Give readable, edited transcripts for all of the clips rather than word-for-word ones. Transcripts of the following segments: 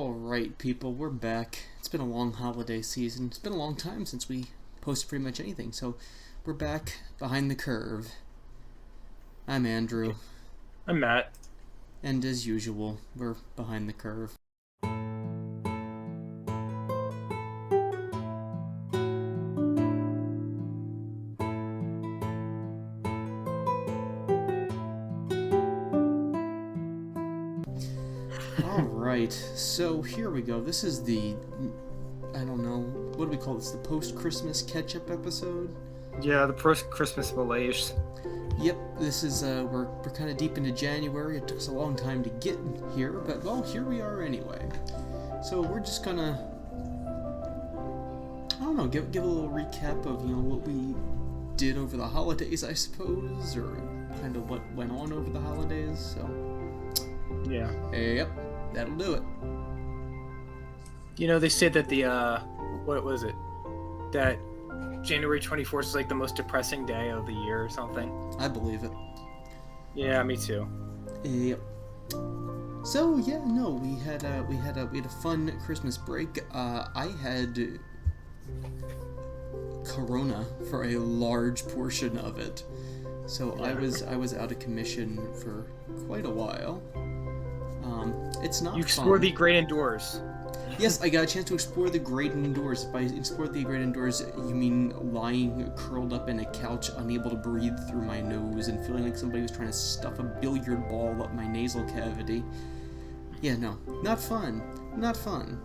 Alright, people, we're back. It's been a long holiday season. It's been a long time since we posted pretty much anything, so we're back behind the curve. I'm Andrew. I'm Matt. And as usual, we're behind the curve. Alright, so here we go. This is the, I don't know, what do we call this? The post-Christmas catch-up episode? Yeah, the Christmas malaise. Yep, this is, we're kind of deep into January. It took us a long time to get here, but, well, here we are anyway. So we're just gonna, I don't know, give a little recap of, what we did over the holidays, I suppose, or kind of what went on over the holidays, so. Yeah. Yep, that'll do it. They said that what was it? That January 24th is like the most depressing day of the year or something. I believe it. Yeah, me too. Yep. So yeah, no, we had a fun Christmas break. I had Corona for a large portion of it, so yeah. I was out of commission for quite a while. It's not fun. You explored the great indoors. Yes, I got a chance to explore the great indoors. By explore the great indoors, you mean lying curled up in a couch, unable to breathe through my nose, and feeling like somebody was trying to stuff a billiard ball up my nasal cavity. Yeah, no, not fun. Not fun.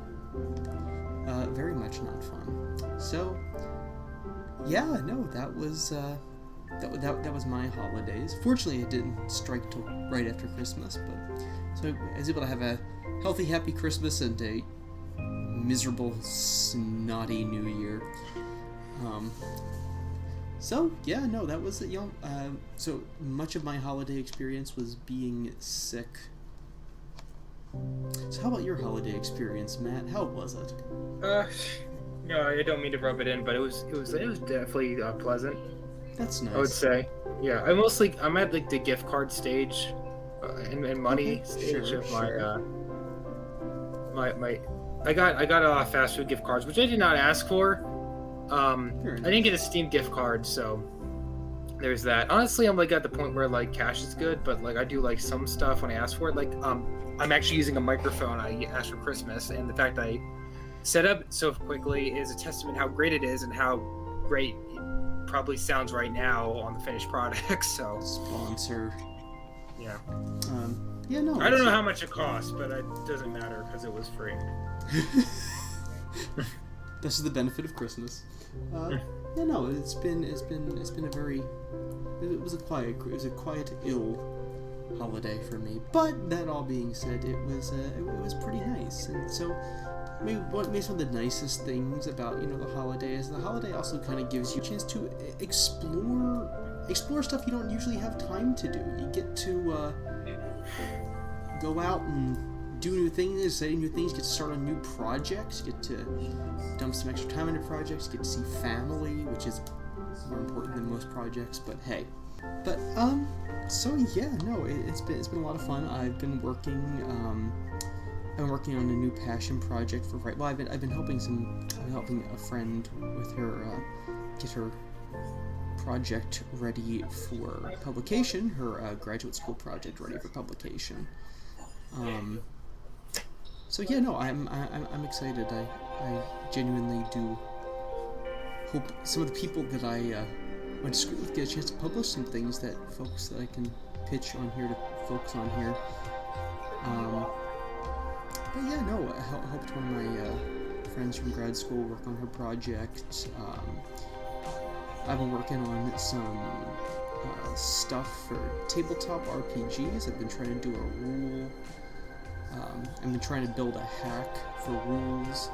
Very much not fun. So, yeah, no, that was my holidays. Fortunately, it didn't strike till right after Christmas, but so I was able to have a healthy, happy Christmas and a miserable, snotty New Year. So yeah, no, that was it. So much of my holiday experience was being sick. So how about your holiday experience, Matt? How was it? No, I don't mean to rub it in, but it was definitely pleasant. That's nice. I would say, yeah. I'm at like the gift card stage, and money stage of my. I got a fast food gift cards, which I did not ask for. I didn't get a Steam gift card, so there's that. Honestly, I'm like at the point where like cash is good, but like I do like some stuff when I ask for it. Like I'm actually using a microphone I asked for Christmas, and the fact I set up so quickly is a testament how great it is and how great it probably sounds right now on the finished product. So sponsor. Yeah. Yeah, no. I don't know how much it costs, but it doesn't matter because it was free. This is the benefit of Christmas. Yeah, no, it's been a very, it was a quiet, ill holiday for me. But that all being said, it was pretty nice. And so, maybe one of the nicest things about the holiday is the holiday also kind of gives you a chance to explore stuff you don't usually have time to do. You get to go out and do new things, say new things, get to start on new projects, get to dump some extra time into projects, get to see family, which is more important than most projects, but hey. But, so yeah, no, it's been a lot of fun. I've been working on a new passion project for I've been helping a friend with her, get her project ready for publication, her graduate school project ready for publication. So yeah, no, I'm excited. I genuinely do hope some of the people that I went to school with get a chance to publish some things that I can pitch on here to folks on here. But yeah, no, I helped one of my friends from grad school work on her project. I've been working on some stuff for tabletop RPGs. I've been trying to do a rule. I've been trying to build a hack for rules.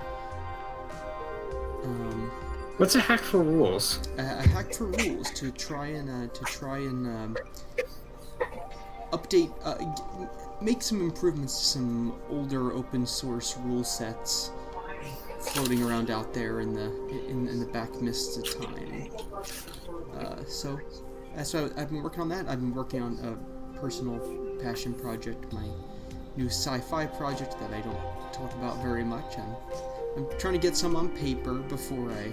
What's a hack for rules? A hack for rules to try and update, make some improvements to some older open source rule sets floating around out there in the back mists of time. So that's why I've been working on that. I've been working on a personal passion project. My new sci-fi project that I don't talk about very much, and I'm trying to get some on paper before I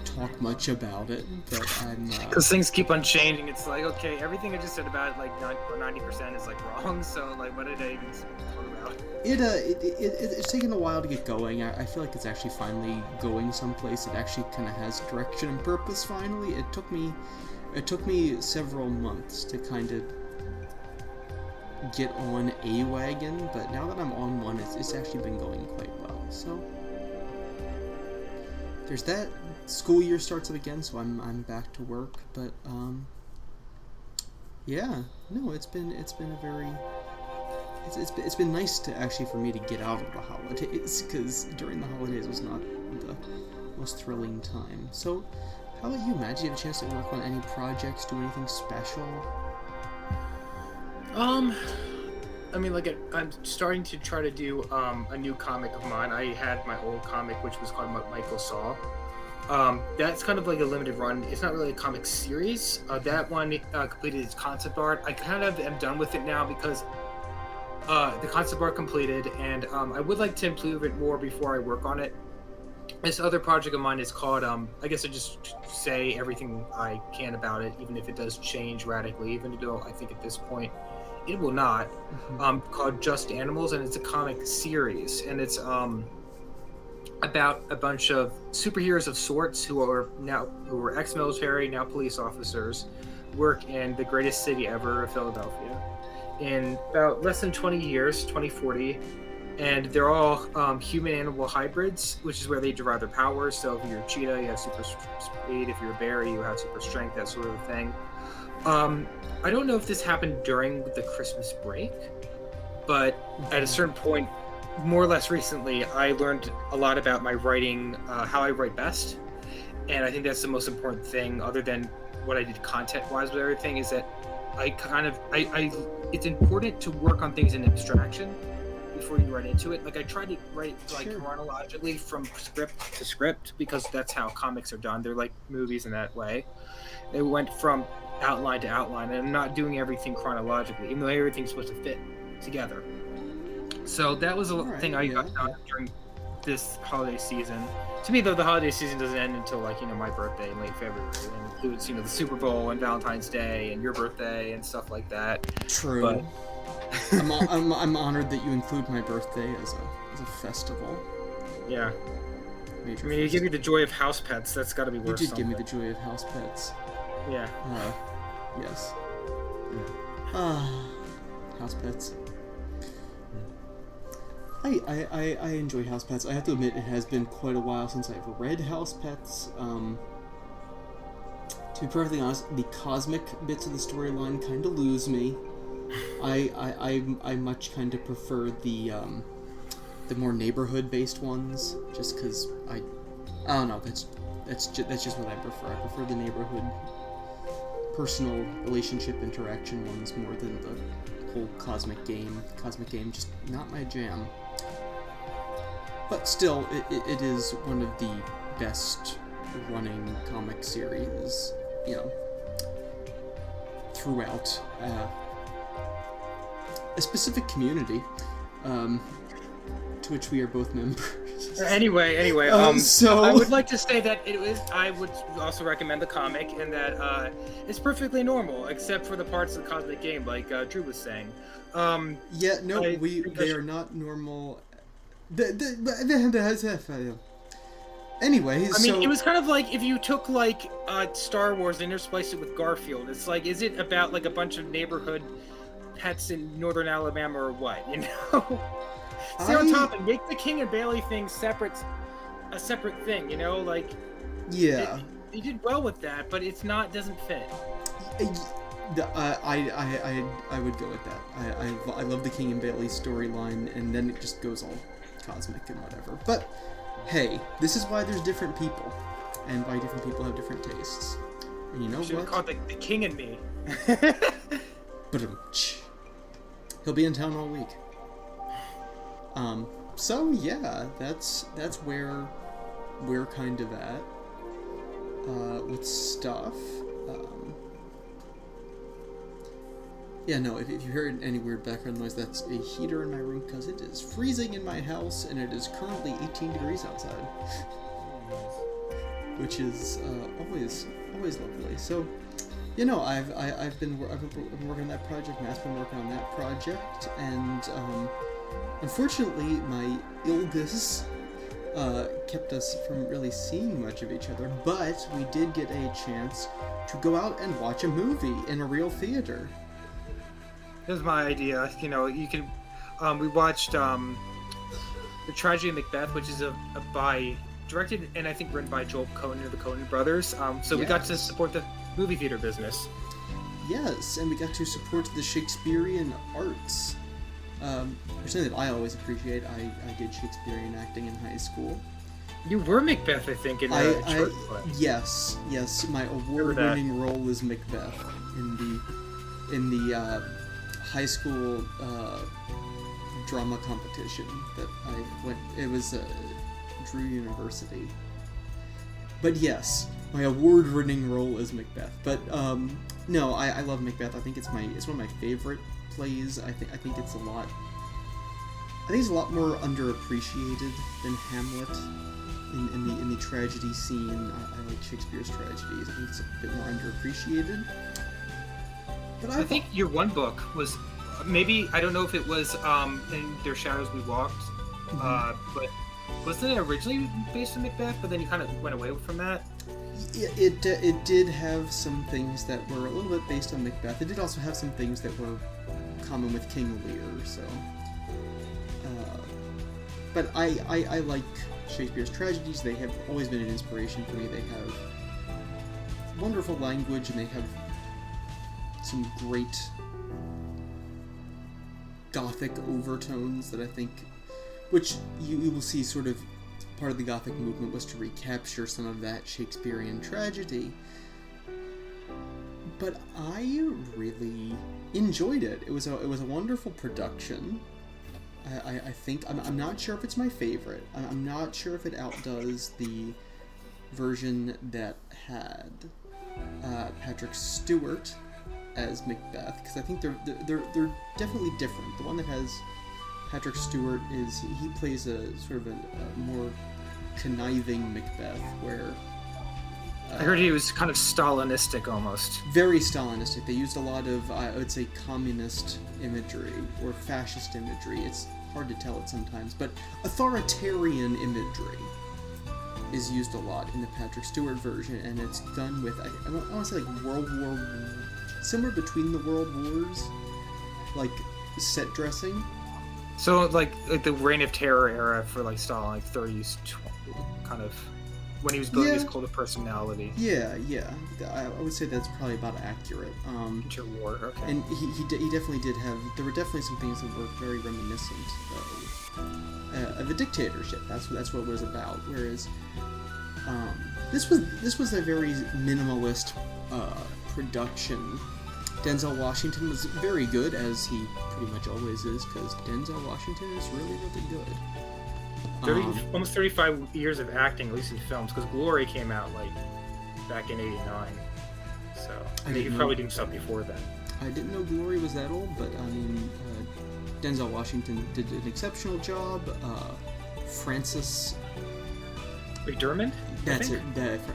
talk much about it, but I'm... Because things keep on changing. It's like, okay, everything I just said about it, like 90% is like wrong, so like what did I even talk about? It's taken a while to get going. I feel like it's actually finally going someplace. It actually kind of has direction and purpose finally. It took me several months to kind of get on a wagon, but now that I'm on one, it's actually been going quite well. So there's that. School year starts up again, so I'm back to work. But yeah, no, it's been a very it's been nice to actually for me to get out of the holidays, because during the holidays was not the most thrilling time. So how about you, Matt? Do you have a chance to work on any projects, do anything special? I mean, like, I'm starting to try to do a new comic of mine. I had my old comic, which was called Michael Saul. That's kind of like a limited run. It's not really a comic series. That one completed its concept art. I kind of am done with it now because the concept art completed, and I would like to improve it more before I work on it. This other project of mine is called, I guess I just say everything I can about it, even if it does change radically, even though I think at this point it will not, called Just Animals, and it's a comic series, and it's about a bunch of superheroes of sorts who are ex-military, now police officers, work in the greatest city ever, Philadelphia, in about less than 20 years, 2040, and they're all human-animal hybrids, which is where they derive their powers. So if you're a cheetah, you have super speed. If you're a bear, you have super strength, that sort of thing. I don't know if this happened during the Christmas break, but at a certain point, more or less recently, I learned a lot about my writing, how I write best, and I think that's the most important thing, other than what I did content-wise with everything, is that it's important to work on things in abstraction before you write into it. Like, I try to write chronologically from script to script, because that's how comics are done. They're like movies in that way. They went from outline to outline, and I'm not doing everything chronologically, even though everything's supposed to fit together. So that was a thing I got done during this holiday season. To me, though, the holiday season doesn't end until, like, my birthday in late February, and includes, the Super Bowl and Valentine's Day and your birthday and stuff like that. True. But I'm honored that you include my birthday as a festival. Yeah. You give me the joy of house pets. That's got to be worth something. You did give me the joy of house pets. Yeah. Yes. House pets. I enjoy house pets. I have to admit, it has been quite a while since I've read house pets. To be perfectly honest, the cosmic bits of the storyline kind of lose me. I much kind of prefer the more neighborhood-based ones, just because I don't know. That's just what I prefer. I prefer the neighborhood, personal relationship interaction ones more than the whole cosmic game. Cosmic game, just not my jam. But still, it is one of the best running comic series, throughout a specific community, to which we are both members. Anyway, so I would like to say that I would also recommend the comic, and that it's perfectly normal, except for the parts of the cosmic game, like Drew was saying. They are not normal. Anyway, it was kind of like if you took Star Wars and interspliced it with Garfield. It's like, is it about like a bunch of neighborhood pets in northern Alabama or what? Stay on top and make the King and Bailey thing a separate thing. Yeah. They did well with that, but doesn't fit. I would go with that. I love the King and Bailey storyline, and then it just goes all cosmic and whatever. But hey, this is why there's different people, and why different people have different tastes. And you know what? Called the King and Me. He'll be in town all week. So yeah, that's where we're kind of at with stuff. Yeah, no, if you heard any weird background noise, that's a heater in my room because it is freezing in my house and it is currently 18 degrees outside. Which is always lovely. So, I've been working on that project, Matt's been working on that project, and unfortunately my illness kept us from really seeing much of each other, but we did get a chance to go out and watch a movie in a real theater. That was my idea. You can. We watched The Tragedy of Macbeth, which is directed and I think written by Joel Coen of the Coen brothers. So we got to support the movie theater business. Yes, and we got to support the Shakespearean arts. Something that I always appreciate. I did Shakespearean acting in high school. You were Macbeth, I think, in a short play. Yes. My award-winning role is Macbeth in the high school drama competition that I went. It was Drew University. But yes, my award-winning role is Macbeth. But no, I love Macbeth. I think it's one of my favorite plays. I think it's a lot. I think it's a lot more underappreciated than Hamlet in the tragedy scene. I like Shakespeare's tragedies. I think it's a bit more underappreciated. But I think your one book was maybe, I don't know if it was in Their Shadows We Walked, but wasn't it originally based on Macbeth? But then you kind of went away from that. It did have some things that were a little bit based on Macbeth. It did also have some things that were common with King Lear. So, but I like Shakespeare's tragedies. They have always been an inspiration for me. They have wonderful language, and they have some great Gothic overtones that I think, which you will see sort of part of the Gothic movement was to recapture some of that Shakespearean tragedy. But I really enjoyed it. It was a wonderful production. I think I'm not sure if it's my favorite. I'm not sure if it outdoes the version that had Patrick Stewart as Macbeth, because I think they're definitely different. The one that has Patrick Stewart he plays a sort of a more conniving Macbeth, where I heard he was kind of Stalinistic almost. Very Stalinistic. They used a lot of, I would say, communist imagery or fascist imagery. It's hard to tell it sometimes, but authoritarian imagery is used a lot in the Patrick Stewart version, and it's done with, I want to say, like World War, somewhere between the World Wars, like set dressing. So like the Reign of Terror era for like Stalin, like 30s, kind of when he was building his cult of personality. Yeah. I would say that's probably about accurate. Interwar, okay. And he definitely did have. There were definitely some things that were very reminiscent of a dictatorship. That's what it was about. Whereas this was a very minimalist production. Denzel Washington was very good, as he pretty much always is, because Denzel Washington is really, really good. Almost 35 years of acting, at least in films, because Glory came out like back in '89. So he probably did stuff before then. I didn't know Glory was that old, but I mean, Denzel Washington did an exceptional job. Frances McDormand? That's it.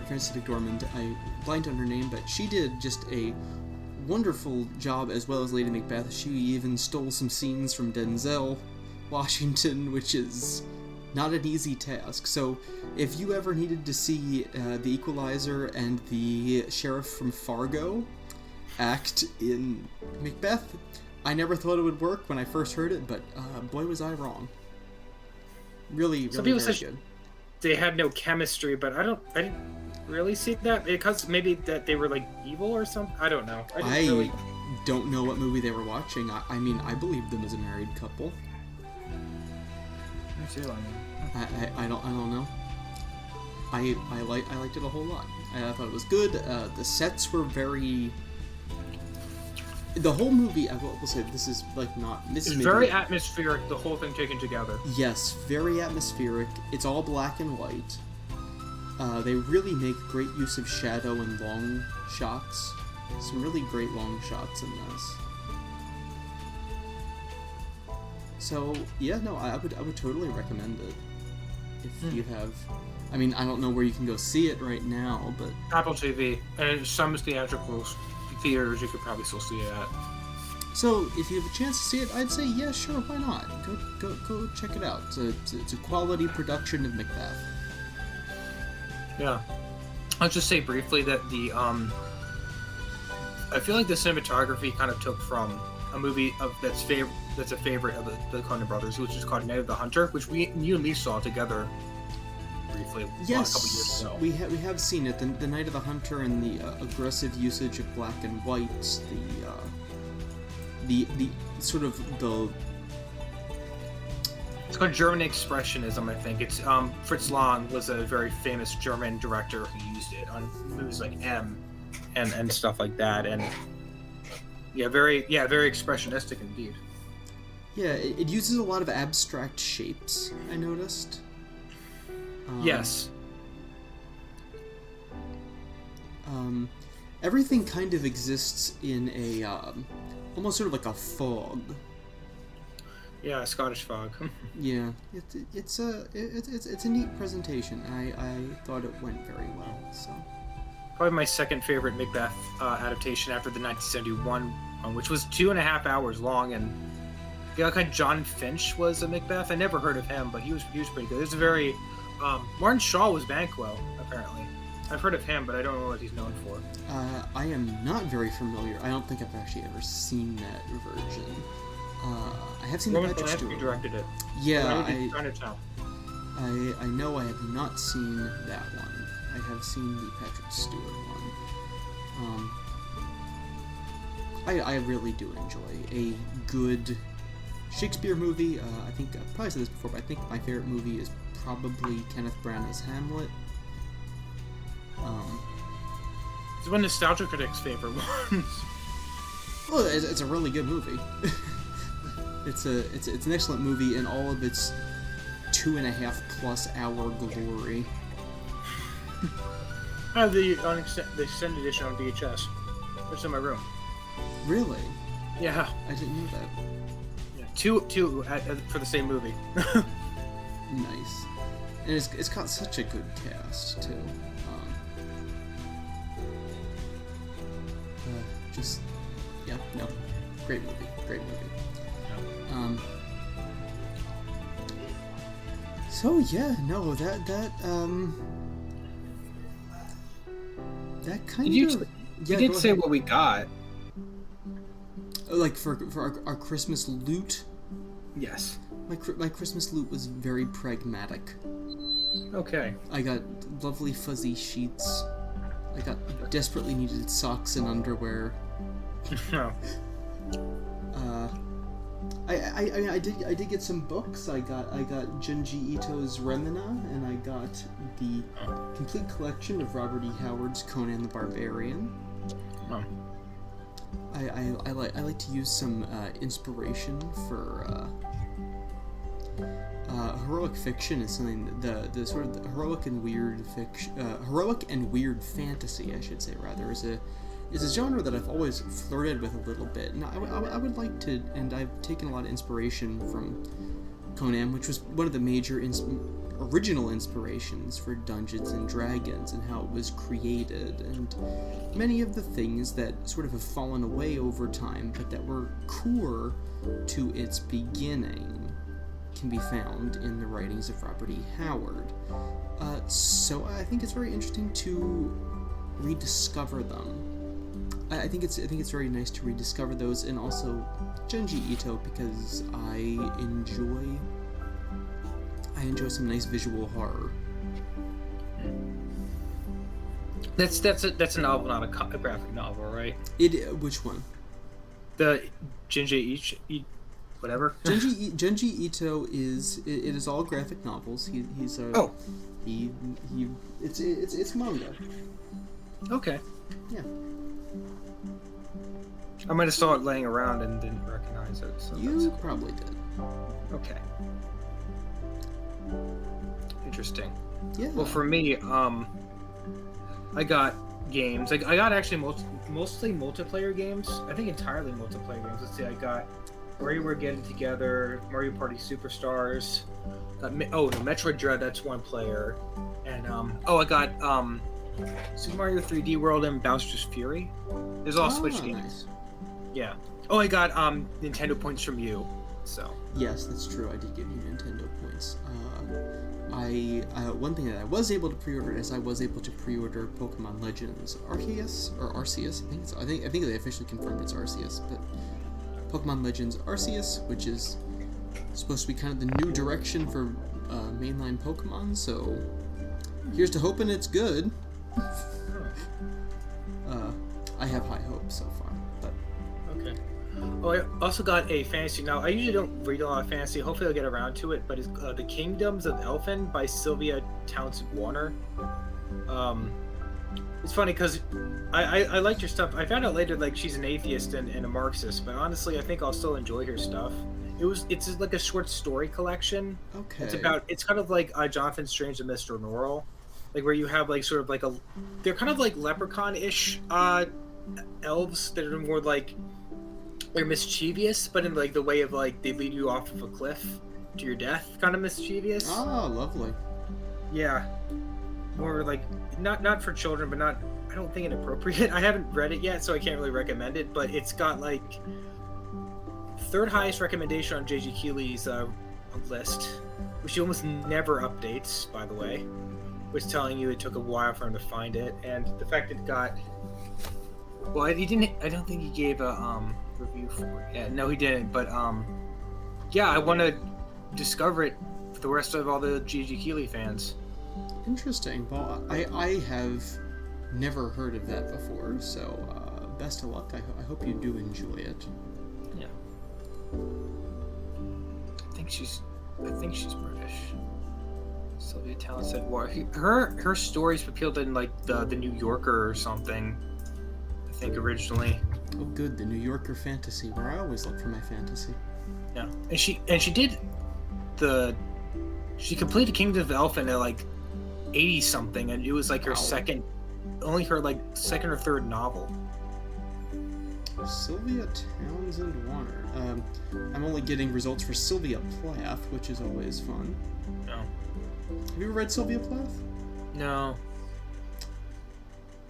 Frances McDormand. I blanked on her name, but she did just a wonderful job as well as Lady Macbeth. She even stole some scenes from Denzel Washington, which is not an easy task. So if you ever needed to see the Equalizer and the sheriff from Fargo act in Macbeth, I never thought it would work when I first heard it, but boy was I wrong. Really very good. They had no chemistry, but I didn't really see that, because maybe that they were like evil or something. I don't know. I don't know what movie they were watching. I mean, I believed them as a married couple. I don't know. I liked it a whole lot. I thought it was good. The sets were very. The whole movie, I will say, this is like not. It's very atmospheric. The whole thing taken together. Yes, very atmospheric. It's all black and white. They really make great use of shadow and long shots. Some really great long shots in this. So yeah, no, I would totally recommend it if you have. I mean, I don't know where you can go see it right now, but Apple TV and some theatrical theaters you could probably still see it at. so if you have a chance to see it, I'd say yeah, sure, why not? Go check it out. It's a quality production of Macbeth. Yeah, I'll just say briefly that I feel like the cinematography kind of took from a movie that's a favorite of the Coen brothers, which is called Night of the Hunter, which you and me saw together briefly a couple years ago. we have seen it. The Night of the Hunter and the aggressive usage of black and white, the sort of the. It's called German Expressionism, I think. It's Fritz Lang was a very famous German director who used it on movies like M, and stuff like that, and very expressionistic indeed. Yeah, it uses a lot of abstract shapes, I noticed. Yes. Everything kind of exists in a almost sort of like a fog. Yeah, Scottish fog. Yeah, it's a neat presentation. I thought it went very well. So Probably my second favorite Macbeth adaptation after the 1971 one, which was 2.5 hours long, and kind of John Finch was a Macbeth. I never heard of him, but he was pretty good. It's a very Martin Shaw was Banquo, apparently. I've heard of him, but I don't know what he's known for. I am not very familiar. I don't think I've actually ever seen that version. I have seen the Patrick Stewart. You directed it. Yeah, I'm trying to tell. I know I have not seen that one. I have seen the Patrick Stewart one. I really do enjoy a good Shakespeare movie. I think I've probably said this before, but I think my favorite movie is probably Kenneth Branagh's Hamlet. It's one of Nostalgia Critic's favorite ones. Well, it's a really good movie. It's an excellent movie in all of its 2.5+ hour glory. I have the extended edition on VHS. It's in my room. Really? Yeah. I didn't know that. Yeah. Two for the same movie. Nice. And it's got such a good cast too. Great movie. So yeah, no, that kind of. You did say what we got. Like for our Christmas loot. Yes. My Christmas loot was very pragmatic. Okay. I got lovely fuzzy sheets. I got desperately needed socks and underwear. No. I did get some books. I got Junji Ito's Remina, and I got the complete collection of Robert E. Howard's Conan the Barbarian. Oh. I like to use some inspiration for heroic fiction is something the sort of heroic and weird fiction, heroic and weird fantasy, I should say, rather, is a genre that I've always flirted with a little bit, and I would like to, and I've taken a lot of inspiration from Conan, which was one of the major original inspirations for Dungeons and Dragons and how it was created, and many of the things that sort of have fallen away over time, but that were core to its beginning, can be found in the writings of Robert E. Howard. So I think it's very interesting to rediscover them. I think it's very nice to rediscover those, and also Junji Ito, because I enjoy some nice visual horror. That's a novel, not a graphic novel, right? Which one? The Junji Ito, whatever. Junji Ito is all graphic novels. It's manga. Okay. Yeah. I might have saw it laying around and didn't recognize it. So You probably did. Okay. Interesting. Yeah. Well, for me, I got games. I got actually mostly multiplayer games. I think entirely multiplayer games. Let's see, I got WarioWare Getting Together, Mario Party Superstars. The Metroid Dread, that's one player. And I got Super Mario 3D World and Bowser's Fury. There's all Switch games. Nice. Yeah. Oh, I got Nintendo points from you. So. Yes, that's true. I did give you Nintendo points. One thing that I was able to pre-order is I was able to pre-order Pokemon Legends Arceus or Arceus. I think they officially confirmed it's Arceus, but Pokemon Legends Arceus, which is supposed to be kind of the new direction for mainline Pokemon. So here's to hoping it's good. I have high hopes so far, but okay. Oh, I also got a fantasy. Now, I usually don't read a lot of fantasy. Hopefully, I'll get around to it. But it's The Kingdoms of Elfin by Sylvia Townsend Warner. It's funny because I liked her stuff. I found out later like she's an atheist and a Marxist, but honestly, I think I'll still enjoy her stuff. It's like a short story collection. okay. It's kind of like Jonathan Strange and Mr. Norrell, like where you have like sort of like they're kind of like leprechaun-ish elves that are more like. They're mischievous, but in like the way of like they lead you off of a cliff to your death, kind of mischievous. Oh, lovely. Yeah, more like not for children, but not I don't think inappropriate. I haven't read it yet, so I can't really recommend it. But it's got like third highest recommendation on JG Keeley's list, which he almost never updates, by the way. Was telling you it took a while for him to find it, and the fact it got. Well, he didn't. I don't think he gave a review for it. Yeah, no, he didn't. But yeah, I want to discover it for the rest of all the G.G. Keeley fans. Interesting. Well, I have never heard of that before, so best of luck. I hope you do enjoy it. Yeah. I think she's British. Sylvia Townsend. Her stories appealed in like the New Yorker or something. I think originally. Oh, good, the New Yorker fantasy, where I always look for my fantasy. Yeah, and she completed Kingdom of Elfin at like 80 something, and it was like her second or third novel. Sylvia Townsend Warner. I'm only getting results for Sylvia Plath, which is always fun. No. Have you ever read Sylvia Plath? No.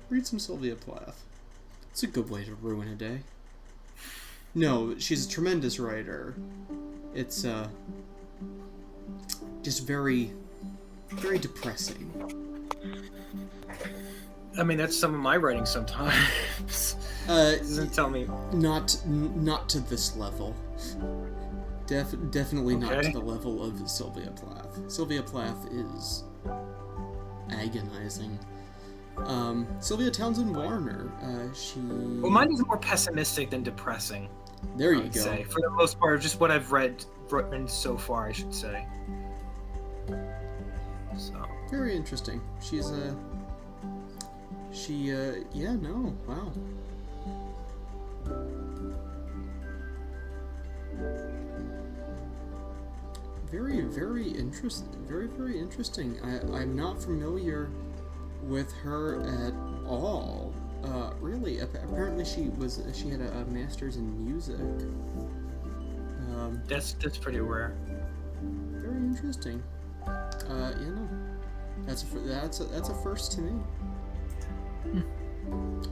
Read some Sylvia Plath. It's a good way to ruin a day. No, she's a tremendous writer. It's just very, very depressing. I mean, that's some of my writing sometimes. Doesn't tell me. Not to this level. Definitely not to the level of Sylvia Plath. Sylvia Plath is agonizing. Sylvia Townsend Warner. Well, mine is more pessimistic than depressing. There you go. Say. For the most part, just what I've written so far, I should say. So. Very interesting. Wow. Very, very interesting. Very, very interesting. I'm not familiar with her at all. Really, apparently she had a master's in music. That's pretty rare. Very interesting. That's a first to me.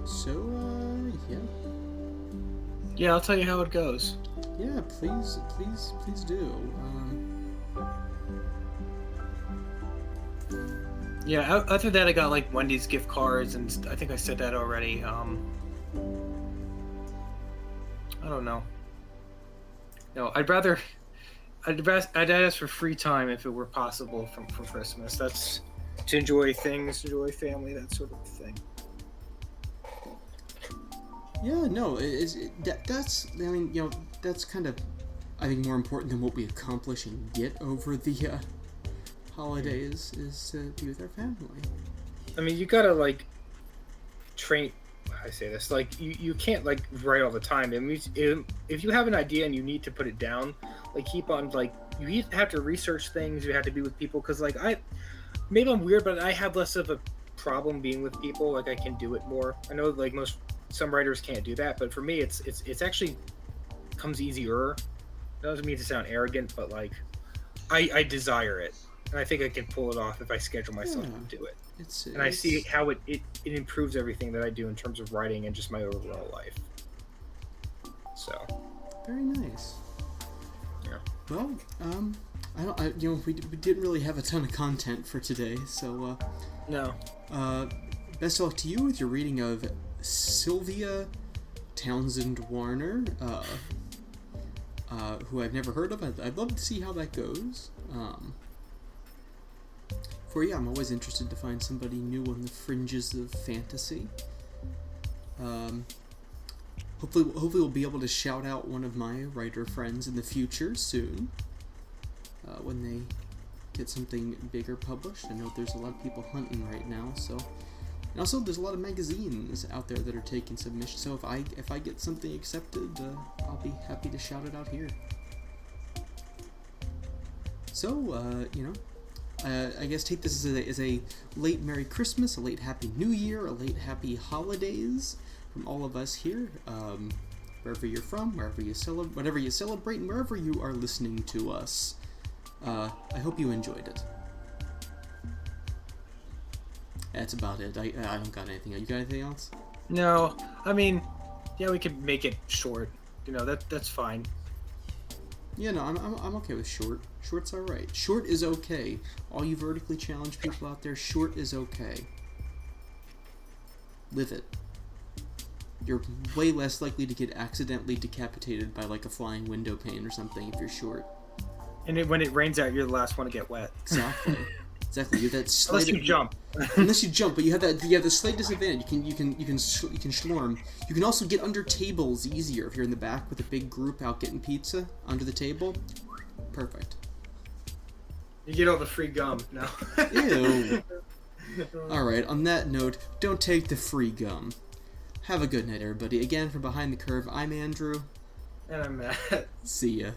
So, yeah. Yeah, I'll tell you how it goes. Yeah, please do. Yeah, other than that, I got like Wendy's gift cards, and I think I said that already. I don't know. No, I'd ask for free time if it were possible for Christmas. That's to enjoy things, enjoy family, that sort of thing. Yeah, no, that's kind of, I think, more important than what we accomplish and get over the holidays is to be with our family. I mean, you gotta like train. I say this like you can't like write all the time. I mean, if you have an idea and you need to put it down, like keep on like you have to research things. You have to be with people because like maybe I'm weird, but I have less of a problem being with people. Like I can do it more. I know like some writers can't do that, but for me, it's actually comes easier doesn't mean to sound arrogant, but like, I desire it, and I think I can pull it off if I schedule myself to do it. And I see how it improves everything that I do in terms of writing and just my overall life. So. Very nice. Yeah. Well, we didn't really have a ton of content for today, so. No. Best of luck to you with your reading of Sylvia Townsend Warner, who I've never heard of. I'd love to see how that goes. I'm always interested to find somebody new on the fringes of fantasy. Hopefully we'll be able to shout out one of my writer friends in the future soon, when they get something bigger published. I know there's a lot of people hunting right now, so. And also, there's a lot of magazines out there that are taking submissions, so if I get something accepted, I'll be happy to shout it out here. So, I guess take this as a late Merry Christmas, a late Happy New Year, a late Happy Holidays from all of us here, wherever you're from, whatever you celebrate, and wherever you are listening to us. I hope you enjoyed it. That's about it. I don't got anything. You got anything else? No. I mean, yeah, we could make it short. That's fine. Yeah, no, I'm okay with short. Short's all right. Short is okay. All you vertically challenged people out there, short is okay. Live it. You're way less likely to get accidentally decapitated by like a flying window pane or something if you're short. And when it rains out, you're the last one to get wet. Exactly. Exactly. You have that unless you jump. Unless you jump, but you have the slight disadvantage. You can schlorm. You can also get under tables easier if you're in the back with a big group out getting pizza under the table. Perfect. You get all the free gum. No. Ew. All right. On that note, don't take the free gum. Have a good night, everybody. Again, from Behind the Curve, I'm Andrew. And I'm Matt. See ya.